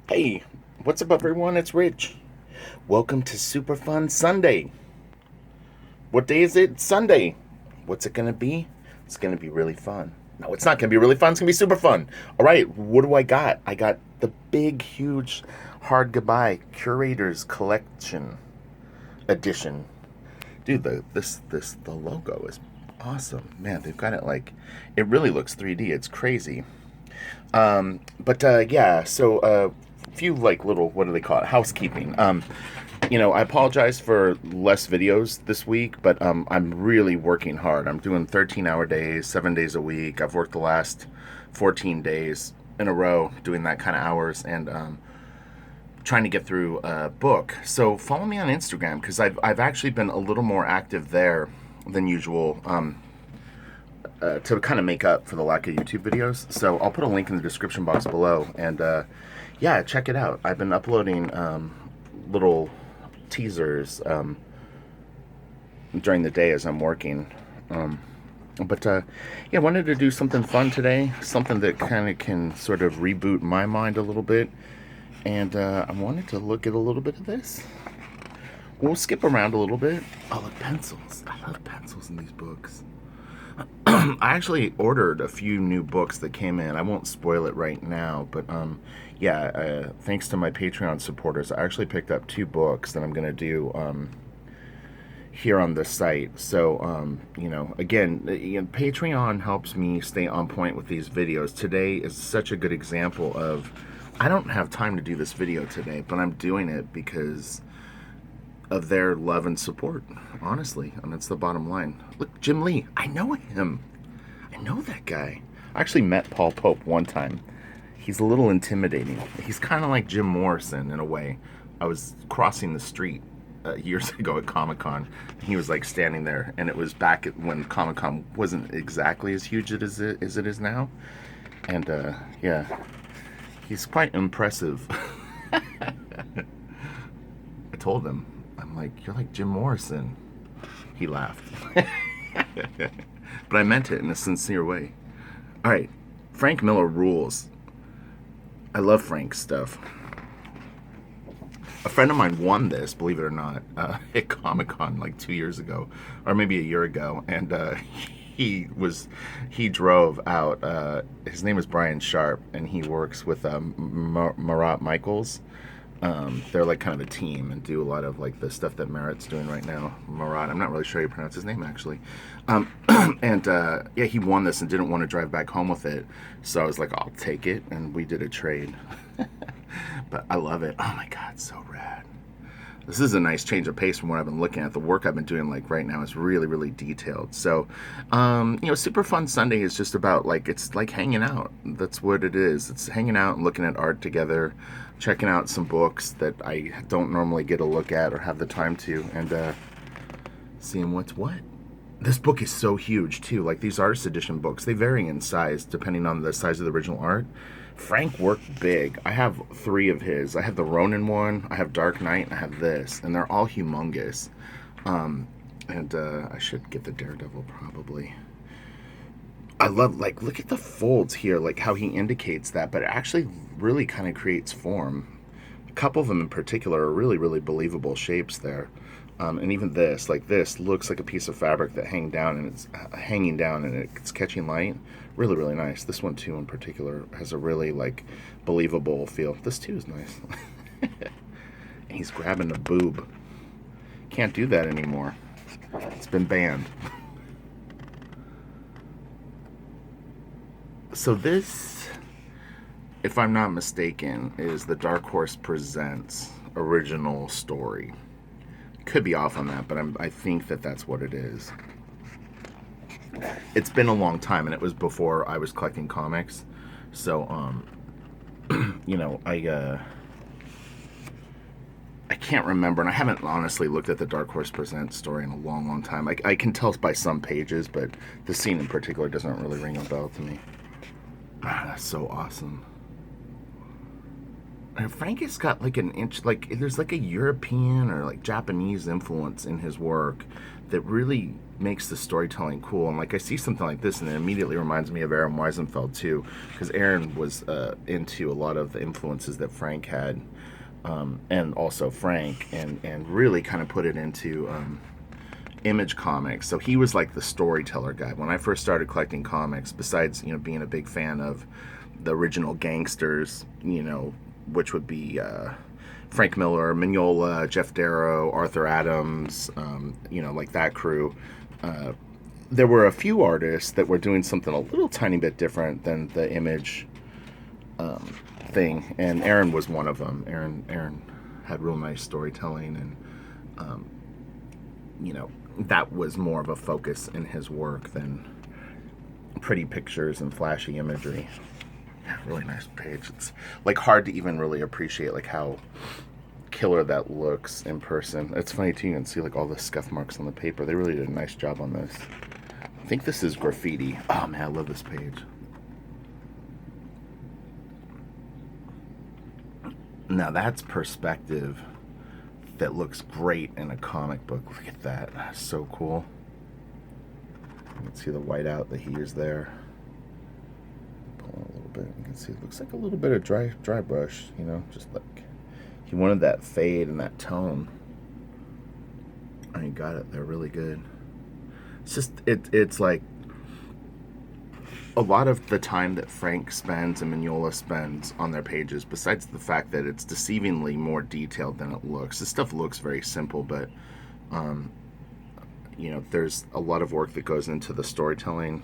Hey, what's up, everyone? It's Rich. Welcome to Super Fun Sunday. What day is it? Sunday. What's it gonna be? It's gonna be really fun. No, it's not gonna be really fun. It's gonna be super fun. All right, what do I got? I got the big, huge, hard goodbye Curators Collection Edition. Dude, the logo is awesome. Man, they've got it like it really looks 3D. It's crazy. But yeah, so a few like little, what do they call it, housekeeping. I apologize for less videos this week, but I'm really working hard. I'm doing 13-hour days, 7 days a week. I've worked the last 14 days in a row doing that kind of hours, and trying to get through a book. So follow me on Instagram because I've actually been a little more active there than usual. To kind of make up for the lack of YouTube videos. So I'll put a link in the description box below, and yeah, check it out. I've been uploading little teasers during the day as I'm working. But yeah, I wanted to do something fun today, something that kind of can sort of reboot my mind a little bit, and I wanted to look at a little bit of this. We'll skip around a little bit. Oh, look, pencils. I love pencils in these books. I actually ordered a few new books that came in. I won't spoil it right now, but yeah, thanks to my Patreon supporters, I actually picked up 2 books that I'm going to do here on the site. So, again, Patreon helps me stay on point with these videos. Today is such a good example of, I don't have time to do this video today, but I'm doing it because of their love and support, honestly, and that's the bottom line. Look, Jim Lee, I know him. I know that guy. I actually met Paul Pope one time. He's a little intimidating. He's kind of like Jim Morrison in a way. I was crossing the street years ago at Comic-Con. He was like standing there, and it was back when Comic-Con wasn't exactly as huge as it is now. And yeah, he's quite impressive. I told him, I'm like, you're like Jim Morrison. He laughed. But I meant it in a sincere way. All right, Frank Miller rules. I love Frank's stuff. A friend of mine won this, believe it or not, at Comic-Con like 2 years ago, or maybe a year ago, and he drove out. His name is Brian Sharp, and he works with Marat Michaels. They're like kind of a team and do a lot of like the stuff that Merritt's doing right now. Marat, I'm not really sure how you pronounce his name actually. And yeah, he won this and didn't want to drive back home with it, so I was like, I'll take it, and we did a trade. But I love it. Oh my god, so rad. This is a nice change of pace from what I've been looking at. The work I've been doing like right now is really, really detailed. So, Super Fun Sunday is just about like, it's like hanging out. That's what it is. It's hanging out and looking at art together, checking out some books that I don't normally get a look at or have the time to, and seeing what's what. This book is so huge too. Like these artist edition books, they vary in size depending on the size of the original art. Frank worked big. I have 3 of his. I have the Ronin one, I have Dark Knight, and I have this, and they're all humongous. And I should get the Daredevil probably. I love, like, look at the folds here, like how he indicates that, but it actually really kind of creates form. A couple of them in particular are really, really believable shapes there. And even this, like this, looks like a piece of fabric that hang down, and it's hanging down, and it's catching light. Really, really nice. This one too, in particular, has a really like believable feel. This too is nice. And he's grabbing a boob. Can't do that anymore. It's been banned. So this, if I'm not mistaken, is the Dark Horse Presents original story. Could be off on that, but I think that that's what it is. It's been a long time, and it was before I was collecting comics. So, I can't remember, and I haven't honestly looked at the Dark Horse Presents story in a long, long time. I can tell by some pages, but the scene in particular doesn't really ring a bell to me. Ah, that's so awesome. Frank has got like an inch, like there's like a European or like Japanese influence in his work that really makes the storytelling cool. And like I see something like this, and it immediately reminds me of Aaron Weisenfeld too, because Aaron was into a lot of the influences that Frank had, and also Frank, and really kind of put it into Image Comics. So he was like the storyteller guy when I first started collecting comics. Besides, being a big fan of the original gangsters, which would be Frank Miller, Mignola, Jeff Darrow, Arthur Adams, like that crew. There were a few artists that were doing something a little tiny bit different than the Image thing, and Aaron was one of them. Aaron had real nice storytelling, and that was more of a focus in his work than pretty pictures and flashy imagery. Yeah, really nice page. It's like hard to even really appreciate like how killer that looks in person. It's funny too, you can see like all the scuff marks on the paper. They really did a nice job on this. I think this is graffiti. Oh man, I love this page. Now that's perspective that looks great in a comic book. Look at that. That's so cool. You can see the whiteout that he used there. Pull a little bit. You can see it looks like a little bit of dry brush, just like he wanted that fade and that tone. And he got it there really good. It's just it's like a lot of the time that Frank spends and Mignola spends on their pages, besides the fact that it's deceivingly more detailed than it looks. This stuff looks very simple, but there's a lot of work that goes into the storytelling,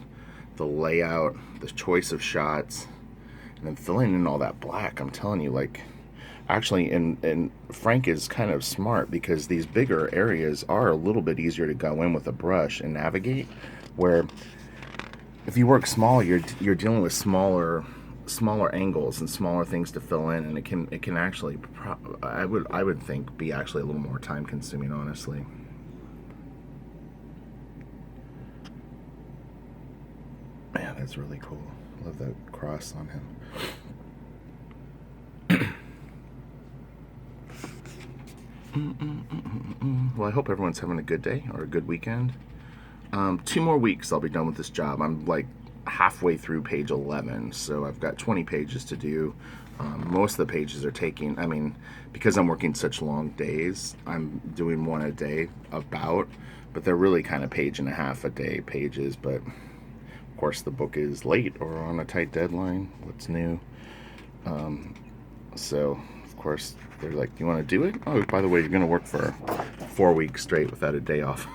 the layout, the choice of shots, and then filling in all that black. I'm telling you, like, actually, and Frank is kind of smart because these bigger areas are a little bit easier to go in with a brush and navigate, where if you work small, you're dealing with smaller angles and smaller things to fill in, and it can actually, I would think, be actually a little more time consuming, honestly. Man, that's really cool. Love that cross on him. Well, I hope everyone's having a good day or a good weekend. 2 more weeks I'll be done with this job. I'm like halfway through page 11, so I've got 20 pages to do. Most of the pages are taking, because I'm working such long days, I'm doing one a day but they're really kind of page and a half a day pages. But of course the book is late or on a tight deadline. What's new? So of course they're like, do you want to do it? Oh, by the way, you're going to work for 4 weeks straight without a day off.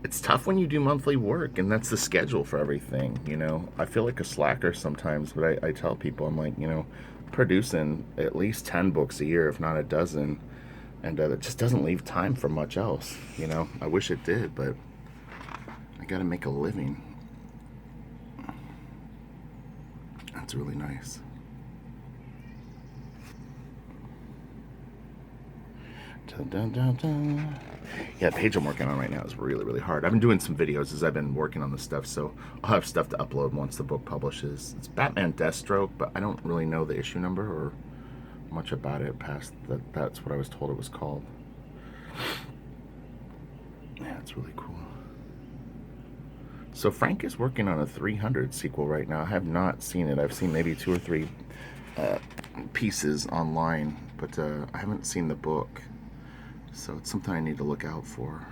It's tough when you do monthly work, and that's the schedule for everything, I feel like a slacker sometimes, but I tell people, I'm like, producing at least 10 books a year, if not a dozen, and it just doesn't leave time for much else, I wish it did, but I gotta make a living. That's really nice. Dun, dun, dun, dun. Yeah, the page I'm working on right now is really, really hard. I've been doing some videos as I've been working on this stuff, so I'll have stuff to upload once the book publishes. It's Batman Deathstroke, but I don't really know the issue number or much about it past that. That's what I was told it was called. Yeah, it's really cool. So Frank is working on a 300 sequel right now. I have not seen it. I've seen maybe 2 or 3 pieces online, but I haven't seen the book. So it's something I need to look out for.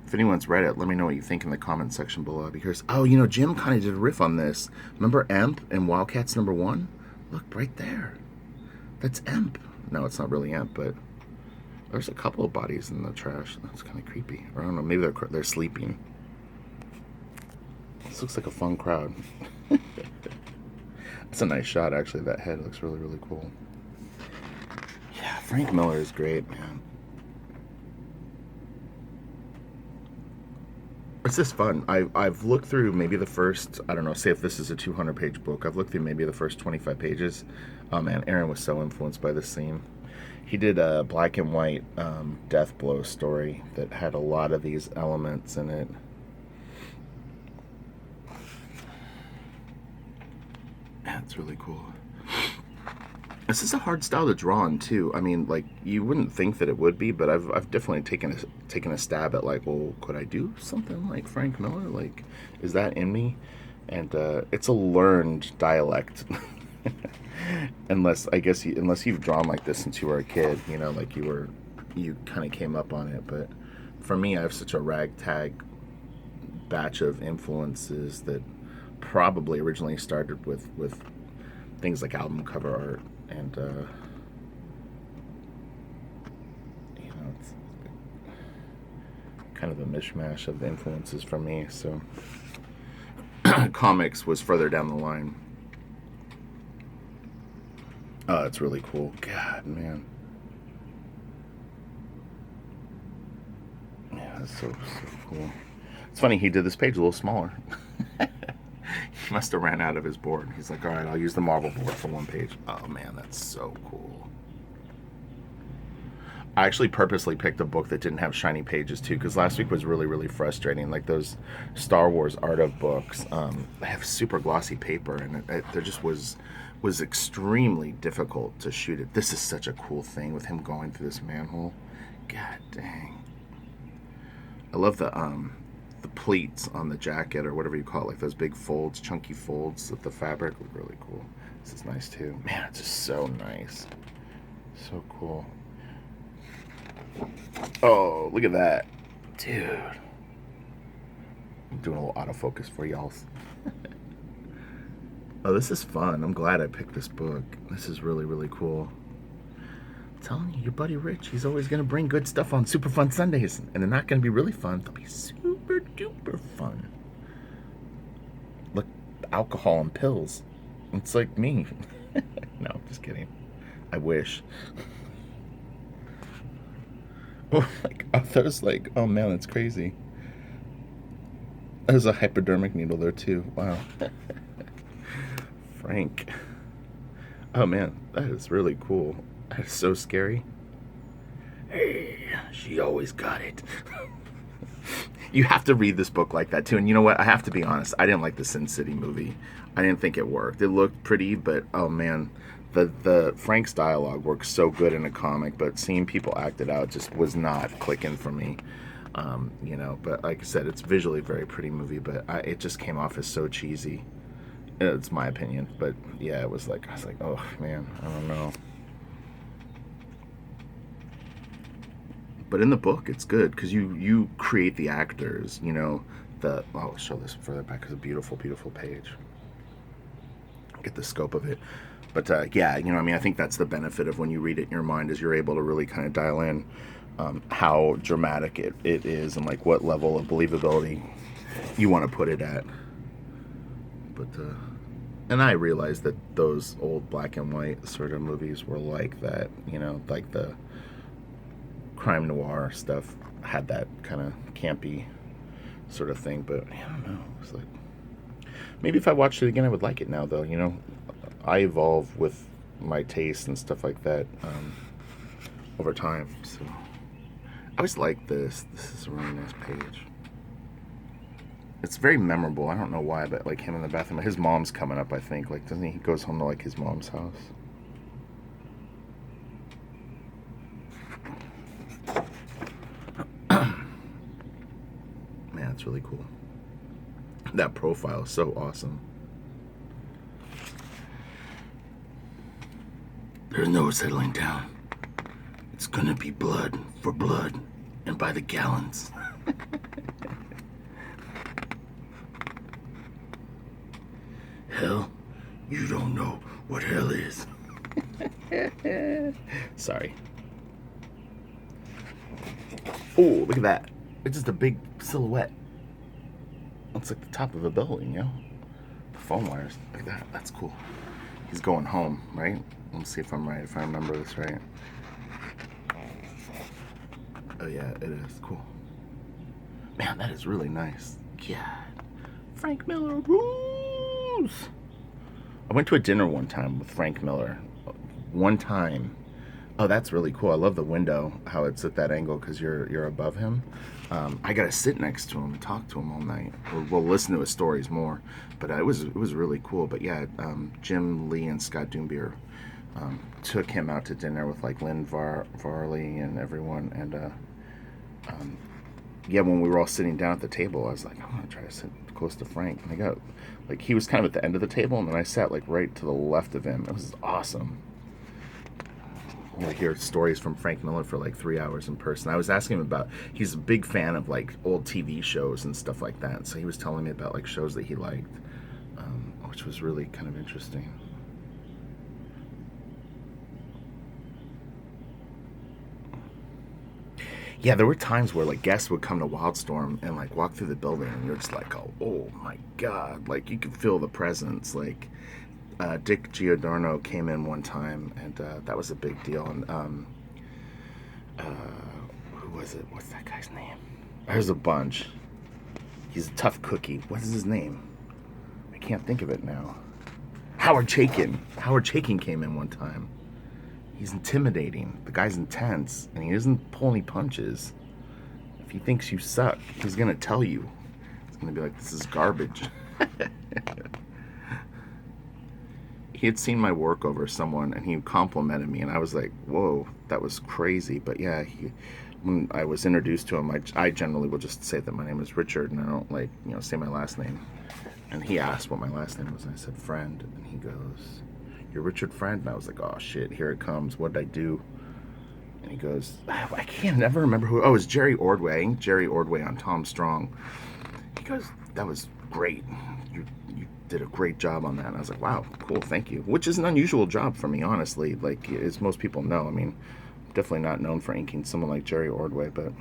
If anyone's read it, let me know what you think in the comment section below. Because, Jim kind of did a riff on this. Remember Emp and Wildcats #1? Look, right there. That's Emp. No, it's not really Emp, but there's a couple of bodies in the trash. That's kind of creepy. Or I don't know, maybe they're sleeping. This looks like a fun crowd. It's a nice shot, actually. That head looks really, really cool. Yeah, Frank Miller is great, man. It's just fun. I've looked through maybe the first, I don't know, say if this is a 200-page book, I've looked through maybe the first 25 pages. Oh man, Aaron was so influenced by this scene. He did a black and white death blow story that had a lot of these elements in it. Yeah, it's really cool. This is a hard style to draw on too. I mean, like you wouldn't think that it would be, but I've definitely taken a stab at like, well, could I do something like Frank Miller? Like, is that in me? And it's a learned dialect. Unless I guess unless you've drawn like this since you were a kid, you know, like you kind of came up on it. But for me, I have such a ragtag batch of influences that probably originally started with things like album cover art and you know, it's kind of a mishmash of influences for me. So comics was further down the line. Oh, it's really cool. God, man. Yeah, that's so cool. It's funny, he did this page a little smaller. He must have ran out of his board. He's like, all right, I'll use the marble board for one page. Oh, man, that's so cool. I actually purposely picked a book that didn't have shiny pages, too, because last week was really, really frustrating. Like those Star Wars Art of books, they have super glossy paper, and there just was extremely difficult to shoot it. This is such a cool thing with him going through this manhole. God dang. I love the pleats on the jacket or whatever you call it, like those big folds, chunky folds of the fabric look really cool. This is nice too. Man, it's just so nice. So cool. Oh, look at that. Dude. I'm doing a little autofocus for y'all. Oh, this is fun. I'm glad I picked this book. This is really, really cool. I'm telling you, your buddy Rich, he's always going to bring good stuff on Super Fun Sundays. And they're not going to be really fun. They'll be super duper fun. Look, alcohol and pills. It's like me. No, I'm just kidding. I wish. Oh, like, I thought it was like, oh man, that's crazy. There's a hypodermic needle there too. Wow. Frank. Oh man, that is really cool. That is so scary. Hey, she always got it. You have to read this book like that too. And you know what? I have to be honest. I didn't like the Sin City movie. I didn't think it worked. It looked pretty, but oh man, the Frank's dialogue works so good in a comic, but seeing people act it out just was not clicking for me. You know, but like I said, it's visually a very pretty movie, but it just came off as so cheesy. It's my opinion, but yeah, I was like, oh man, I don't know. But in the book, it's good because you create the actors. You know, I'll show this further back. It's a beautiful, beautiful page. Get the scope of it, but yeah, you know, I mean, I think that's the benefit of when you read it in your mind is you're able to really kind of dial in how dramatic it is and like what level of believability you want to put it at. But and I realized that those old black and white sort of movies were like that, you know, like the crime noir stuff had that kind of campy sort of thing, but I don't know. It's like maybe if I watched it again, I would like it now, though. You know, I evolve with my taste and stuff like that over time. So I always like this. This is a really nice page. It's very memorable. I don't know why, but like him in the bathroom. His mom's coming up, I think. Like, doesn't he? He goes home to like his mom's house. Man, it's really cool. That profile is so awesome. There's no settling down. It's gonna be blood for blood and by the gallons. Hell, you don't know what hell is. Sorry. Oh, look at that. It's just a big silhouette. Looks like the top of a building, you know? The phone wires. Look at that. That's cool. He's going home, right? Let's see if I'm right, if I remember this right. Oh yeah, it is. Cool. Man, that is really nice. God. Frank Miller rules! I went to a dinner one time with Frank Miller. One time. Oh, that's really cool. I love the window, how it's at that angle because you're above him. I gotta sit next to him and talk to him all night. We'll listen to his stories more, but it was really cool. But yeah, Jim Lee and Scott Doombeer took him out to dinner with like Lynn Varley and everyone, and yeah, when we were all sitting down at the table, I was like, I'm gonna try to sit close to Frank, and I got like he was kind of at the end of the table, and then I sat like right to the left of him. It was awesome. Hear stories from Frank Miller for like 3 hours in person. I was asking him about, he's a big fan of like old TV shows and stuff like that. So he was telling me about like shows that he liked, which was really kind of interesting. Yeah, there were times where like guests would come to Wildstorm and like walk through the building, and you're just like, oh my god, like you could feel the presence. Like Dick Giordano came in one time, and that was a big deal. And who was it? What's that guy's name? There's a bunch. He's a tough cookie. What is his name? I can't think of it now. Howard Chaykin. Howard Chaykin came in one time. He's intimidating. The guy's intense, and he doesn't pull any punches. If he thinks you suck, he's gonna tell you. He's gonna be like, "This is garbage." He had seen my work over someone, and he complimented me, and I was like, whoa, that was crazy. But yeah, when I was introduced to him, I generally will just say that my name is Richard, and I don't like, say my last name. And he asked what my last name was, and I said Friend, and he goes, "You're Richard Friend?" And I was like, oh shit, here it comes, what did I do? And he goes, I can't never remember who. Oh, it was Jerry Ordway. I think Jerry Ordway on Tom Strong. He goes, that was great. You did a great job on that. And I was like, wow, cool, thank you. Which is an unusual job for me, honestly. Like, as most people know, I mean, I'm definitely not known for inking someone like Jerry Ordway, but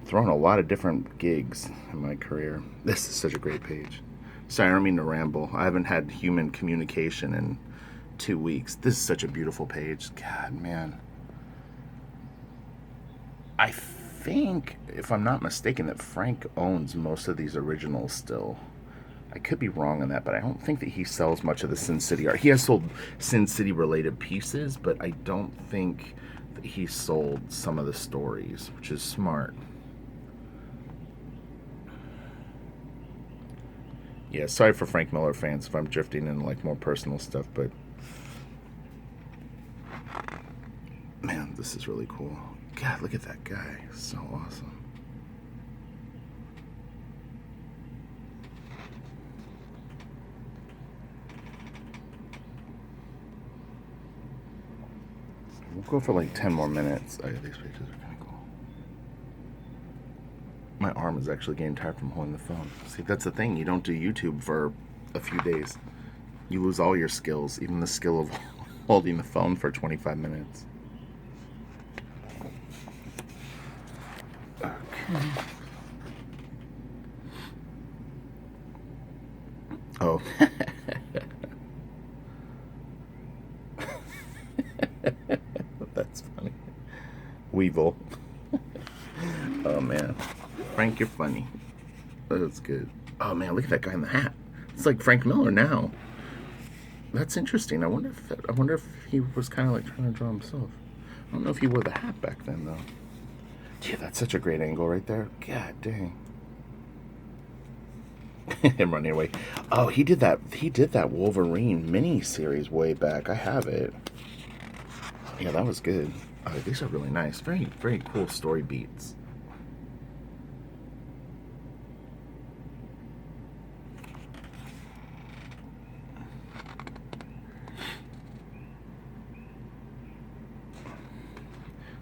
thrown a lot of different gigs in my career. This is such a great page. Sorry, I don't mean to ramble. I haven't had human communication in 2 weeks. This is such a beautiful page. God, man. I think, if I'm not mistaken, that Frank owns most of these originals still. I could be wrong on that, but I don't think that he sells much of the Sin City art. He has sold Sin City related pieces, but I don't think that he sold some of the stories, which is smart. Yeah, sorry for Frank Miller fans if I'm drifting into like more personal stuff, but man, this is really cool. God, look at that guy. So awesome. We'll go for like 10 more minutes. Oh, yeah, these pages are kind of cool. My arm is actually getting tired from holding the phone. See, that's the thing. You don't do YouTube for a few days. You lose all your skills, even the skill of holding the phone for 25 minutes. Okay. Oh. That's funny. Weevil. Oh man, Frank, you're funny. That's good. Oh man, look at that guy in the hat. It's like Frank Miller now. That's interesting. I wonder if he was kind of like trying to draw himself. I don't know if he wore the hat back then though. Yeah, that's such a great angle right there. God dang. Him running away. Oh, he did that Wolverine Miniseries way back. I have it. Yeah, that was good. Oh, these are really nice. Very, very cool story beats.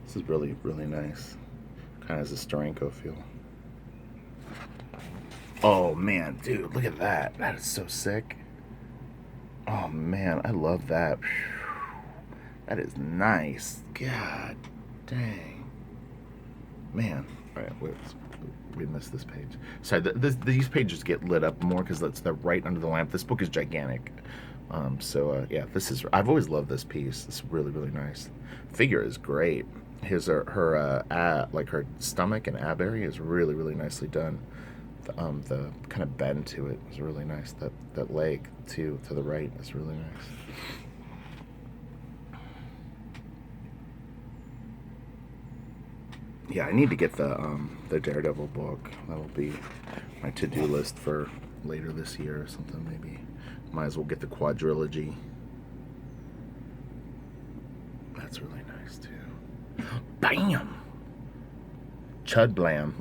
This is really, really nice. Kind of has a Steranko feel. Oh man, dude, look at that. That is so sick. Oh man, I love that. That is nice. God dang. Man. Alright, we missed this page. Sorry, these pages get lit up more because they're right under the lamp. This book is gigantic. Yeah, I've always loved this piece. It's really, really nice. Figure is great. Her stomach and ab area is really, really nicely done. The kind of bend to it is really nice. That leg to the right is really nice. Yeah, I need to get the Daredevil book. That'll be my to-do list for later this year or something, maybe. Might as well get the quadrilogy. That's really nice too. Bam! Chud blam.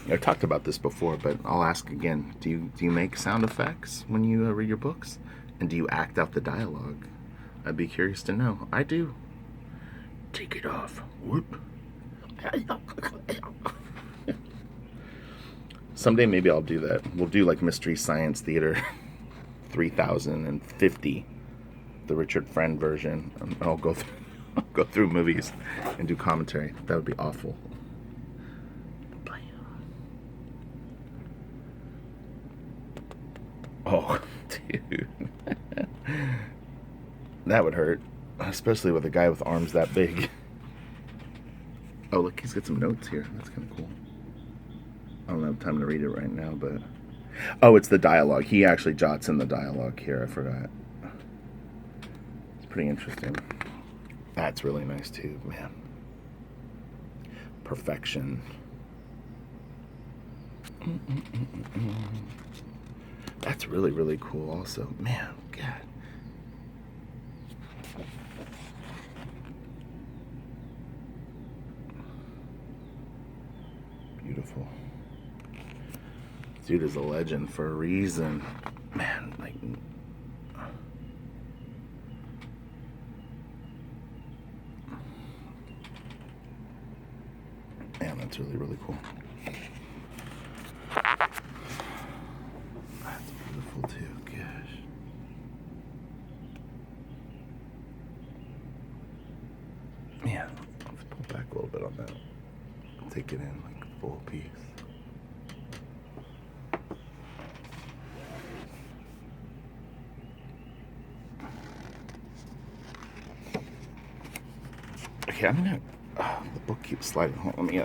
I've talked about this before, but I'll ask again. Do you make sound effects when you read your books? And do you act out the dialogue? I'd be curious to know. I do. Take it off. Whoop. Someday maybe I'll do that. We'll do like Mystery Science Theater 3050, the Richard Friend version. And I'll go through movies and do commentary. That would be awful. Oh, dude. That would hurt. Especially with a guy with arms that big. Oh, look, he's got some notes here. That's kind of cool. I don't have time to read it right now, but... Oh, it's the dialogue. He actually jots in the dialogue here. I forgot. It's pretty interesting. That's really nice, too, man. Perfection. That's really, really cool also. Man, God. Beautiful. Dude is a legend for a reason. Man, like... Man, that's really, really cool. That's beautiful too, gosh. Man, let's pull back a little bit on that. Take it in like a full piece. Okay, I'm gonna... the book keeps sliding. Hold on, let me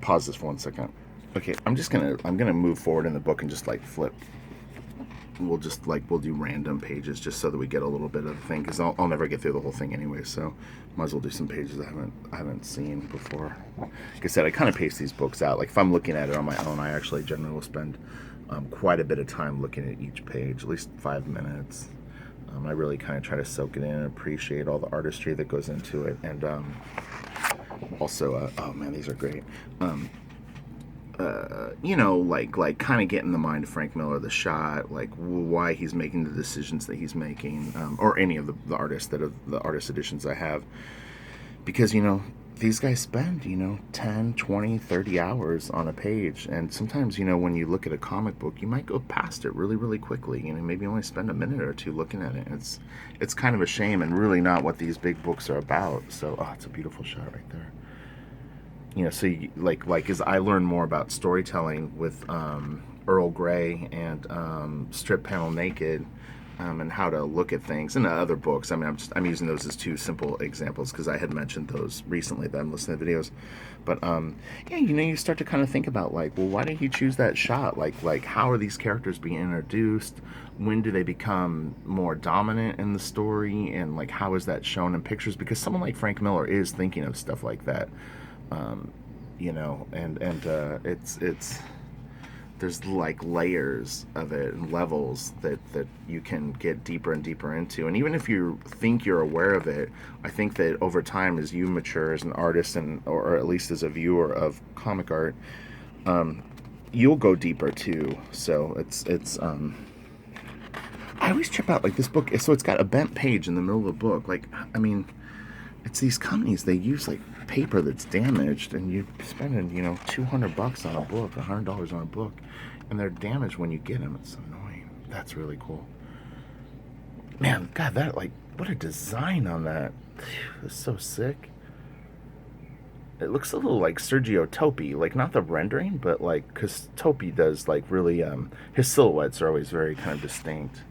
pause this for 1 second. Okay, I'm gonna move forward in the book and just like flip. We'll do random pages just so that we get a little bit of the thing, because I'll never get through the whole thing anyway, so might as well do some pages I haven't seen before. Like I said, I kind of pace these books out. Like if I'm looking at it on my own, I actually generally will spend quite a bit of time looking at each page, at least 5 minutes. I really kind of try to soak it in and appreciate all the artistry that goes into it, and also, oh man, these are great. You know, like kind of get in the mind of Frank Miller, the shot, like why he's making the decisions that he's making, or any of the artists that are the artist editions I have, because, you know, these guys spend, you know, 10, 20, 30 hours on a page, and sometimes, you know, when you look at a comic book, you might go past it really, really quickly, you know, maybe only spend a minute or two looking at it. It's kind of a shame, and really not what these big books are about. So, oh, it's a beautiful shot right there. You know, so you, like as I learn more about storytelling with Earl Grey and Strip Panel Naked, and how to look at things, and other books. I mean, I'm using those as two simple examples because I had mentioned those recently that I'm listening to videos. But yeah, you know, you start to kind of think about like, well, why did he choose that shot? Like how are these characters being introduced? When do they become more dominant in the story? And like, how is that shown in pictures? Because someone like Frank Miller is thinking of stuff like that. You know, and it's there's like layers of it and levels that you can get deeper and deeper into. And even if you think you're aware of it, I think that over time, as you mature as an artist, and or at least as a viewer of comic art, you'll go deeper too. So it's I always trip out, like this book, so it's got a bent page in the middle of the book. Like, I mean, it's these companies, they use like paper that's damaged, and you're spending, you know, $200 on a book, $100 on a book, and they're damaged when you get them. It's annoying. That's really cool. Man, God, that, like, what a design on that. It's so sick. It looks a little like Sergio Topi, like not the rendering, but like, because Topi does like really, his silhouettes are always very kind of distinct.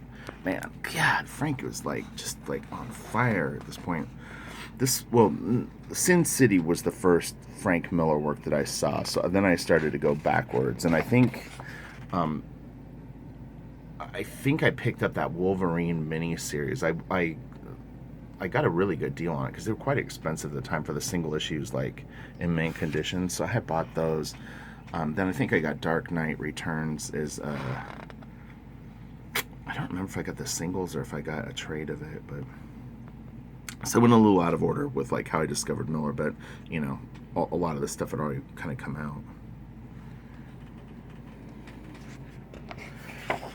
Man, God, Frank was like just like on fire at this point. Sin City was the first Frank Miller work that I saw, so then I started to go backwards, and I think I picked up that Wolverine miniseries. I I got a really good deal on it because they were quite expensive at the time for the single issues, like in mint condition. So I had bought those. Then I think I got Dark Knight Returns. I don't remember if I got the singles or if I got a trade of it, but so I went a little out of order with like how I discovered Miller, but you know, a lot of this stuff had already kind of come out.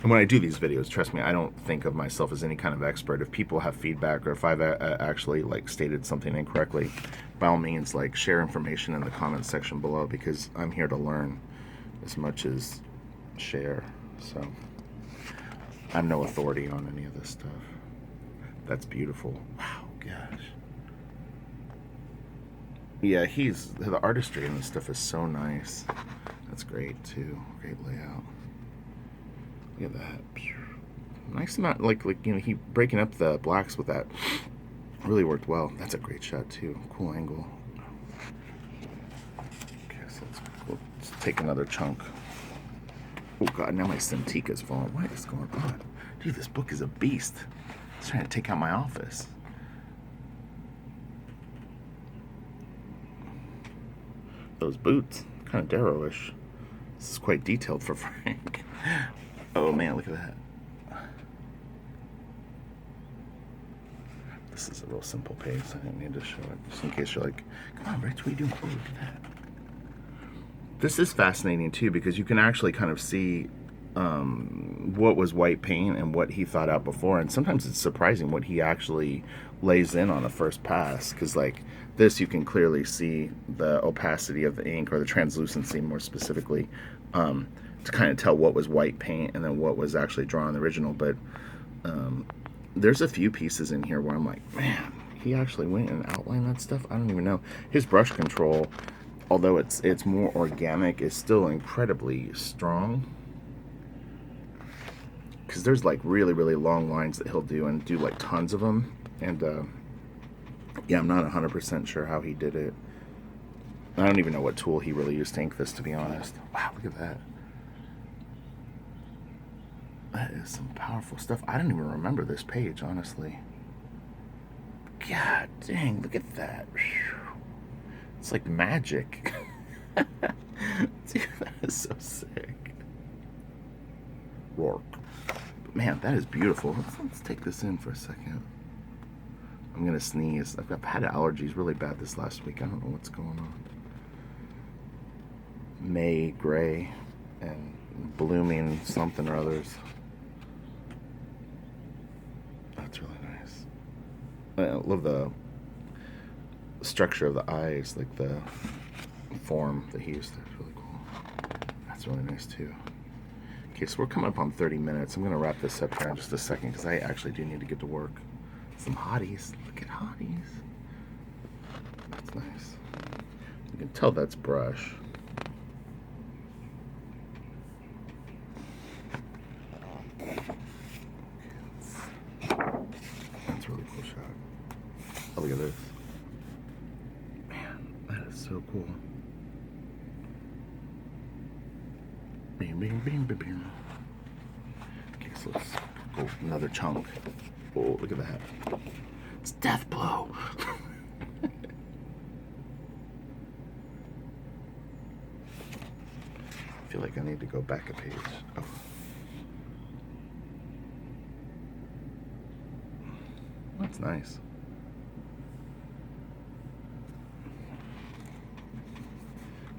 And when I do these videos, trust me, I don't think of myself as any kind of expert. If people have feedback or if I've actually like stated something incorrectly, by all means, like share information in the comments section below, because I'm here to learn as much as share. So I'm no authority on any of this stuff. That's beautiful. Wow, gosh. Yeah, the artistry in this stuff is so nice. That's great too. Great layout. Look at that. Nice amount, like you know, he breaking up the blacks with that really worked well. That's a great shot too. Cool angle. Okay, so let's take another chunk. Oh god, now my Cintiq's falling. What is going on? Dude, this book is a beast. It's trying to take out my office. Those boots, kind of Darrow-ish. This is quite detailed for Frank. Oh man, look at that. This is a real simple page, so I didn't need to show it. Just in case you're like, come on, Rich, what are you doing? Oh, look at that. This is fascinating too, because you can actually kind of see what was white paint and what he thought out before. And sometimes it's surprising what he actually lays in on a first pass, because like this, you can clearly see the opacity of the ink, or the translucency more specifically, to kind of tell what was white paint and then what was actually drawn in the original. But there's a few pieces in here where I'm like, man, he actually went and outlined that stuff. I don't even know. His brush control, although it's more organic, is still incredibly strong, because there's like really, really long lines that he'll do, and do like tons of them. And yeah, I'm not 100% sure how he did it. I don't even know what tool he really used to ink this, to be honest. Wow, look at that. That is some powerful stuff. I don't even remember this page, honestly. God dang, look at that. It's like magic. Dude, that is so sick. Rourke. Man, that is beautiful. Let's take this in for a second. I'm gonna sneeze. I've had allergies really bad this last week. I don't know what's going on. May gray and blooming something or others. That's really nice. I love the structure of the eyes, like the form that he used. That's really cool. That's really nice too. Okay, so we're coming up on 30 minutes. I'm going to wrap this up here in just a second, because I actually do need to get to work. Some hotties. Look at hotties. That's nice. You can tell that's brush. That's a really cool shot. Oh, look at this. Man, that is so cool. Bing, bing, bing, bing, bing. Okay, so let's go another chunk. Oh, look at that. It's Death Blow. I feel like I need to go back a page. Oh. That's nice.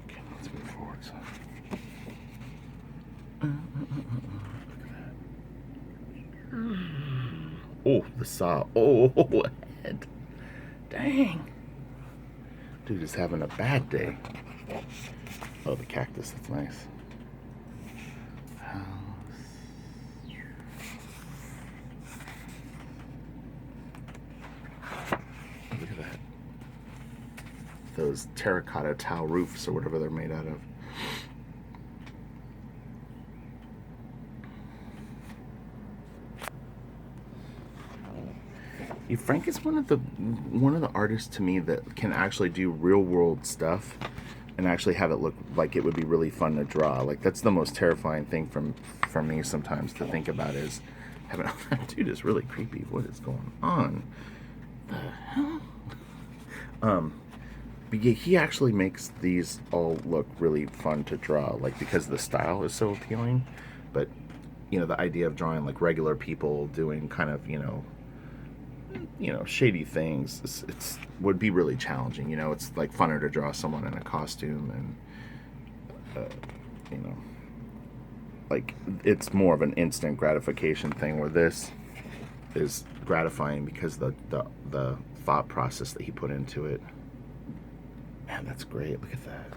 Okay, let's move forward. So. Oh, the saw. Oh, head. Dang. Dude is having a bad day. Oh, the cactus. That's nice. Look at that. Those terracotta tile roofs or whatever they're made out of. Frank is one of the artists to me that can actually do real world stuff and actually have it look like it would be really fun to draw. Like, that's the most terrifying thing for me sometimes to think about, is having that dude is really creepy. What is going on? the hell? But yeah, he actually makes these all look really fun to draw, like because the style is so appealing. But the idea of drawing like regular people doing kind of shady things, it's would be really challenging. It's like funner to draw someone in a costume, and like it's more of an instant gratification thing, where this is gratifying because the thought process that he put into it. Man, that's great. Look at that.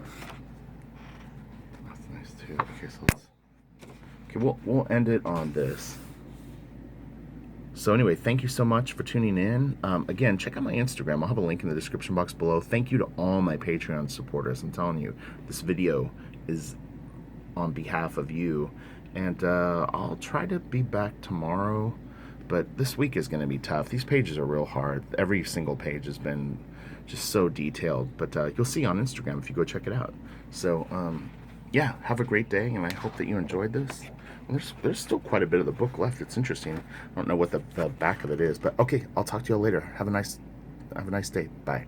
That's nice too. Okay, so we'll end it on this. So anyway, thank you so much for tuning in. Again, check out my Instagram. I'll have a link in the description box below. Thank you to all my Patreon supporters. I'm telling you, this video is on behalf of you. And I'll try to be back tomorrow, but this week is going to be tough. These pages are real hard. Every single page has been just so detailed, but you'll see on Instagram if you go check it out. So yeah, have a great day, and I hope that you enjoyed this. And there's still quite a bit of the book left. It's interesting. I don't know what the back of it is, but okay, I'll talk to you all later. Have a nice day. Bye.